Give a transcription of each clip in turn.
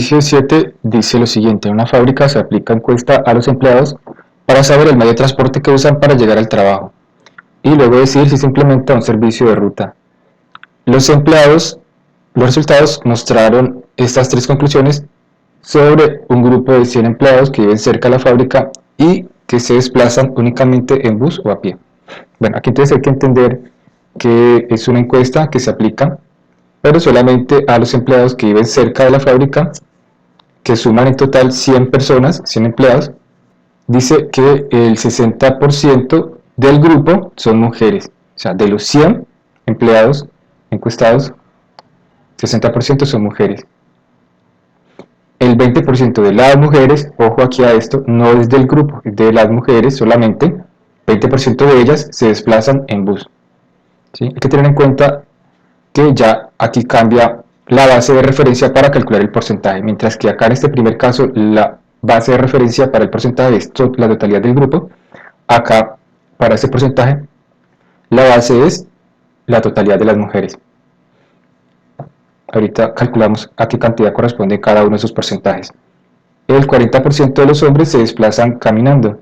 Ejercicio 7 dice lo siguiente: en una fábrica se aplica encuesta a los empleados para saber el medio de transporte que usan para llegar al trabajo y luego decidir si se implementa un servicio de ruta. Los resultados mostraron estas tres conclusiones sobre un grupo de 100 empleados que viven cerca de la fábrica y que se desplazan únicamente en bus o a pie. Bueno, aquí entonces hay que entender que es una encuesta que se aplica, pero solamente a los empleados que viven cerca de la fábrica, que suman en total 100 personas, 100 empleados. Dice que el 60% del grupo son mujeres, o sea, de los 100 empleados encuestados, 60% son mujeres. El 20% de las mujeres, ojo aquí a esto, no es del grupo, es de las mujeres solamente, 20% de ellas se desplazan en bus. ¿Sí? Hay que tener en cuenta que ya aquí cambia la base de referencia para calcular el porcentaje, mientras que acá en este primer caso la base de referencia para el porcentaje es la totalidad del grupo. Acá para este porcentaje la base es la totalidad de las mujeres. Ahorita calculamos a qué cantidad corresponde cada uno de esos porcentajes. El 40% de los hombres se desplazan caminando.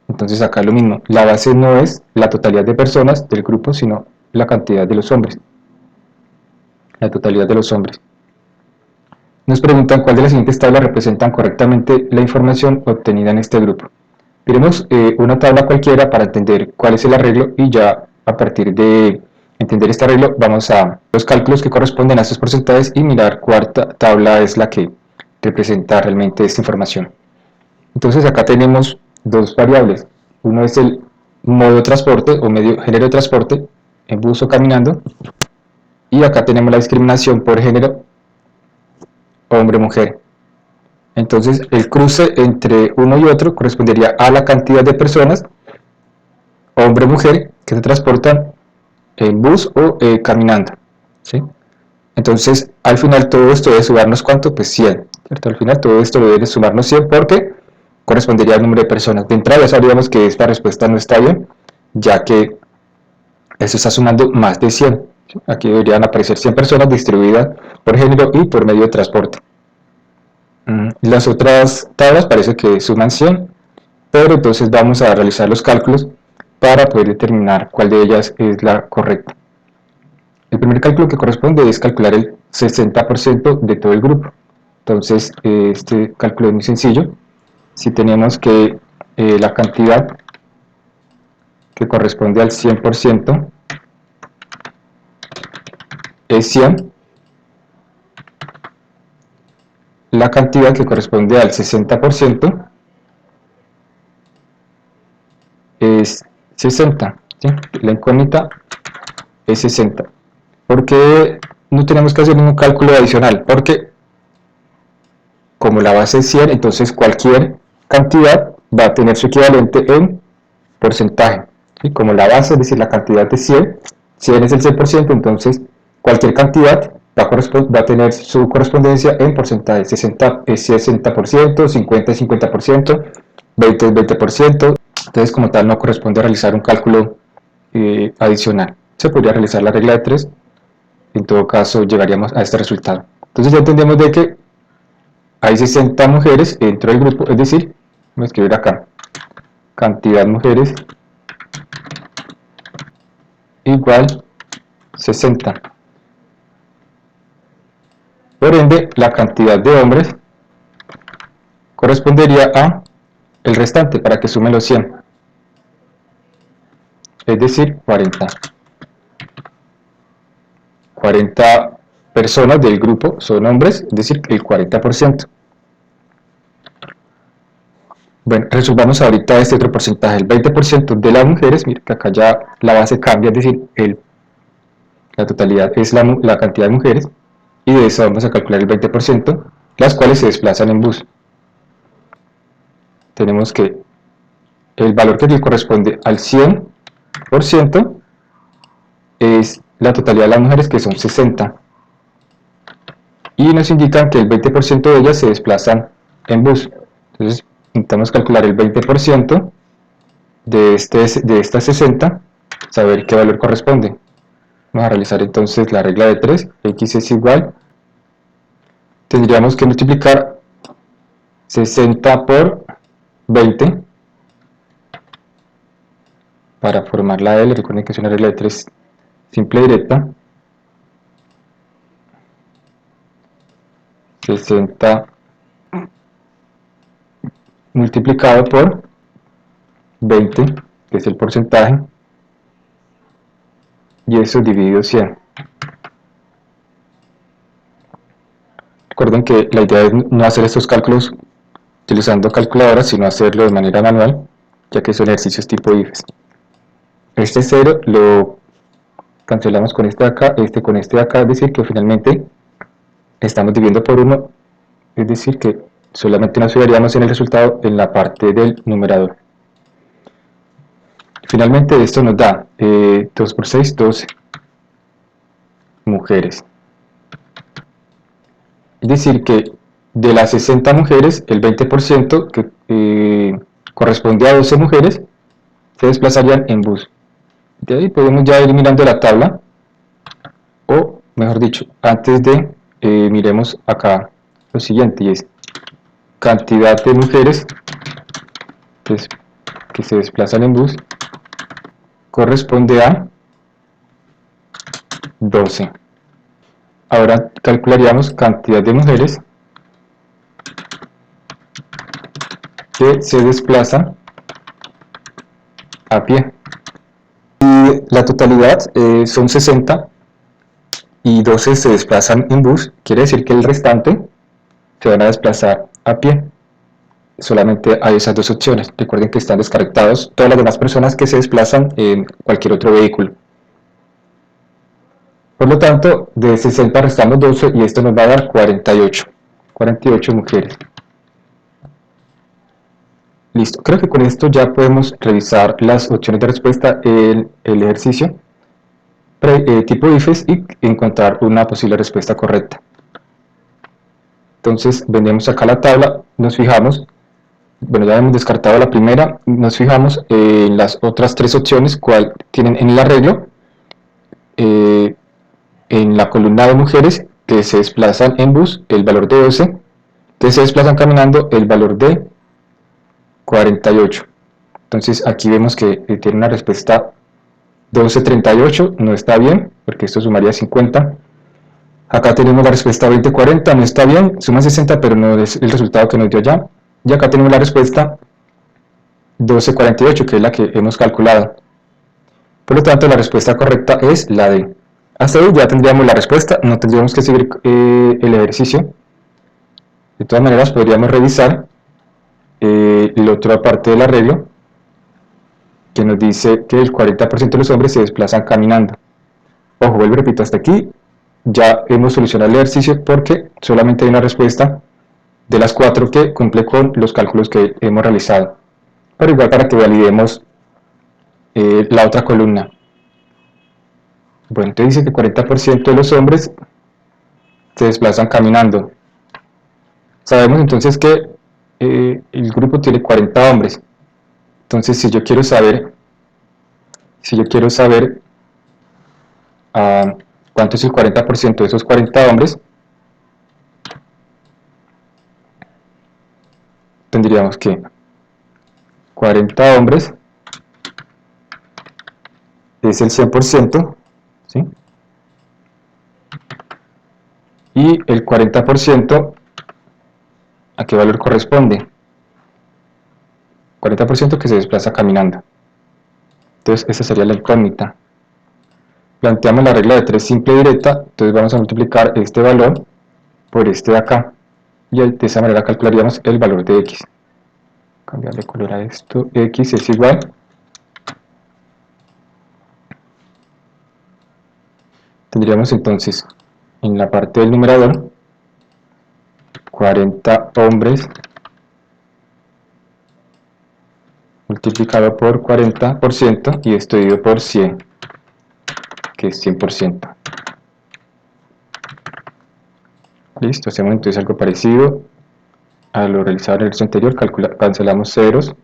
Entonces acá lo mismo, la base no es la totalidad de personas del grupo, sino la cantidad de los hombres. La totalidad de los hombres. Nos preguntan cuál de las siguientes tablas representan correctamente la información obtenida en este grupo. Miremos una tabla cualquiera para entender cuál es el arreglo y ya a partir de entender este arreglo vamos a los cálculos que corresponden a estos porcentajes y mirar cuál tabla es la que representa realmente esta información. Entonces acá tenemos dos variables. Uno es el modo de transporte o género de transporte, en bus o caminando, y acá tenemos la discriminación por género hombre-mujer. Entonces el cruce entre uno y otro correspondería a la cantidad de personas hombre-mujer que se transportan en bus o caminando, ¿sí? Entonces al final todo esto debe sumarnos ¿cuánto? Pues 100, ¿cierto? Al final todo esto debe sumarnos 100 porque correspondería al número de personas. De entrada ya sabríamos que esta respuesta no está bien, ya que eso está sumando más de 100. Aquí deberían aparecer 100 personas distribuidas por género y por medio de transporte. Las otras tablas parece que suman 100, pero entonces vamos a realizar los cálculos para poder determinar cuál de ellas es la correcta. El primer cálculo que corresponde es calcular el 60% de todo el grupo. Entonces este cálculo es muy sencillo. Si tenemos que la cantidad que corresponde al 100% es 100, la cantidad que corresponde al 60% es 60, ¿sí? La incógnita es 60. ¿Por qué no tenemos que hacer ningún cálculo adicional? Porque como la base es 100, entonces cualquier cantidad va a tener su equivalente en porcentaje. ¿Sí? Como la base, es decir, la cantidad de 100, 100 es el 100%, entonces cualquier cantidad va a tener su correspondencia en porcentaje. 60 es 60%, 50 es 50%, 20 es 20%. Entonces como tal no corresponde realizar un cálculo adicional. Se podría realizar la regla de 3, en todo caso llegaríamos a este resultado. Entonces ya entendemos de que hay 60 mujeres dentro del grupo, es decir, voy a escribir acá, cantidad mujeres igual 60. Por ende, la cantidad de hombres correspondería a el restante para que sume los 100, es decir, 40. 40 personas del grupo son hombres, es decir, el 40%. Bueno, resolvamos ahorita este otro porcentaje. El 20% de las mujeres, mira que acá ya la base cambia, es decir, la totalidad es la cantidad de mujeres, y de eso vamos a calcular el 20%, las cuales se desplazan en bus. Tenemos que el valor que le corresponde al 100% es la totalidad de las mujeres, que son 60. Y nos indican que el 20% de ellas se desplazan en bus. Entonces intentamos calcular el 20% de estas 60, saber qué valor corresponde. Vamos a realizar entonces la regla de 3, x es igual tendríamos que multiplicar 60 por 20 para formar la L. Recuerden que es una regla de 3 simple y directa. 60 multiplicado por 20, que es el porcentaje, y eso dividido 100. Recuerden que la idea es no hacer estos cálculos utilizando calculadoras, sino hacerlo de manera manual, ya que son ejercicios tipo IFES. Este 0 lo cancelamos con este de acá, este con este de acá, es decir que finalmente estamos dividiendo por 1, es decir que solamente nos fijaríamos en el resultado en la parte del numerador. Finalmente esto nos da 2 por 6, 12 mujeres. Es decir que de las 60 mujeres, el 20% que corresponde a 12 mujeres, se desplazarían en bus. De ahí podemos ya ir mirando la tabla, o mejor dicho, antes de miremos acá lo siguiente, y es cantidad de mujeres que se desplazan en bus corresponde a 12. Ahora calcularíamos cantidad de mujeres que se desplazan a pie. Y la totalidad son 60 y 12 se desplazan en bus, quiere decir que el restante se van a desplazar a pie. Solamente hay esas dos opciones. Recuerden que están descartados todas las demás personas que se desplazan en cualquier otro vehículo. Por lo tanto, de 60 restamos 12 y esto nos va a dar 48 mujeres. Listo, creo que con esto ya podemos revisar las opciones de respuesta en el ejercicio tipo IFES y encontrar una posible respuesta correcta. Entonces, venimos acá a la tabla, nos fijamos, bueno, ya hemos descartado la primera, nos fijamos en las otras tres opciones, cuál tienen en el arreglo, en la columna de mujeres que se desplazan en bus, el valor de 12, que se desplazan caminando, el valor de 48. Entonces aquí vemos que tiene una respuesta 1238, no está bien, porque esto sumaría 50. Acá tenemos la respuesta 2040, no está bien, suma 60, pero no es el resultado que nos dio ya. Y acá tenemos la respuesta 1248, que es la que hemos calculado. Por lo tanto, la respuesta correcta es la D. Hasta ahí ya tendríamos la respuesta, no tendríamos que seguir el ejercicio. De todas maneras, podríamos revisar la otra parte del arreglo, que nos dice que el 40% de los hombres se desplazan caminando. Ojo, vuelvo y repito, hasta aquí ya hemos solucionado el ejercicio porque solamente hay una respuesta de las 4 que cumple con los cálculos que hemos realizado. Pero igual para que validemos la otra columna. Bueno, entonces dice que 40% de los hombres se desplazan caminando. Sabemos entonces que el grupo tiene 40 hombres. Entonces si yo quiero saber cuánto es el 40% de esos 40 hombres, tendríamos que 40 hombres es el 100%, ¿sí? Y el 40%, ¿a qué valor corresponde? 40% que se desplaza caminando. Entonces esa sería la incógnita. Planteamos la regla de 3 simple y directa, entonces vamos a multiplicar este valor por este de acá, y de esa manera calcularíamos el valor de x. Cambiar de color a esto, x es igual tendríamos entonces en la parte del numerador 40 hombres multiplicado por 40% y esto dividido por 100, que es 100%. Listo, hacemos entonces algo parecido a lo realizado en el ejercicio anterior, cancelamos ceros.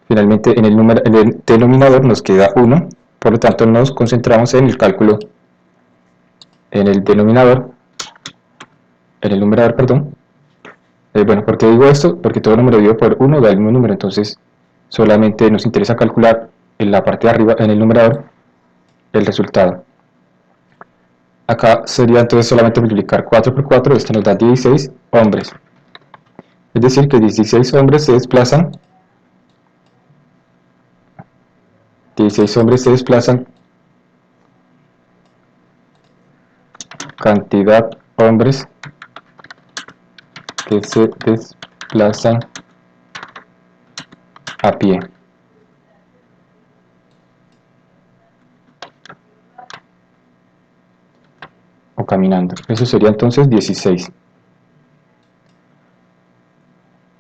Finalmente en el denominador nos queda 1, por lo tanto nos concentramos en el cálculo en el denominador. en el numerador, perdón. Bueno, ¿por qué digo esto? Porque todo número dividido por 1 da el mismo número, entonces solamente nos interesa calcular en la parte de arriba, en el numerador, el resultado. Acá sería entonces solamente multiplicar 4 por 4, esto nos da 16 hombres. Es decir, que 16 hombres se desplazan, 16 hombres se desplazan, cantidad hombres que se desplazan a pie. O caminando. Eso sería entonces 16.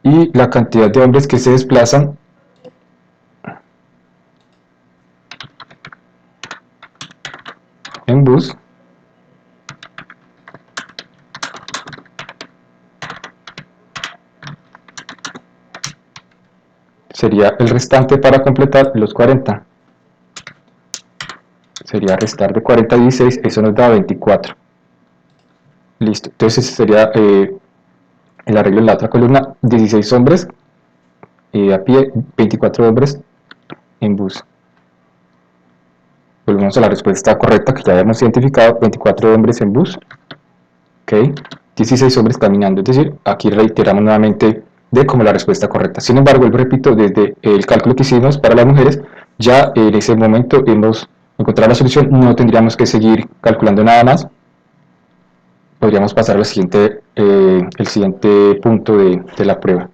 Y la cantidad de hombres que se desplazan en bus sería el restante para completar los 40. Sería restar de 40 a 16, eso nos da 24. Listo, entonces ese sería el arreglo en la otra columna: 16 hombres a pie, 24 hombres en bus. Volvemos a la respuesta correcta que ya habíamos identificado: 24 hombres en bus, ok, 16 hombres caminando. Es decir, aquí reiteramos nuevamente de como la respuesta correcta. Sin embargo, repito, desde el cálculo que hicimos para las mujeres, ya en ese momento hemos encontrado la solución, no tendríamos que seguir calculando nada más. Podríamos pasar al siguiente, el siguiente punto de la prueba.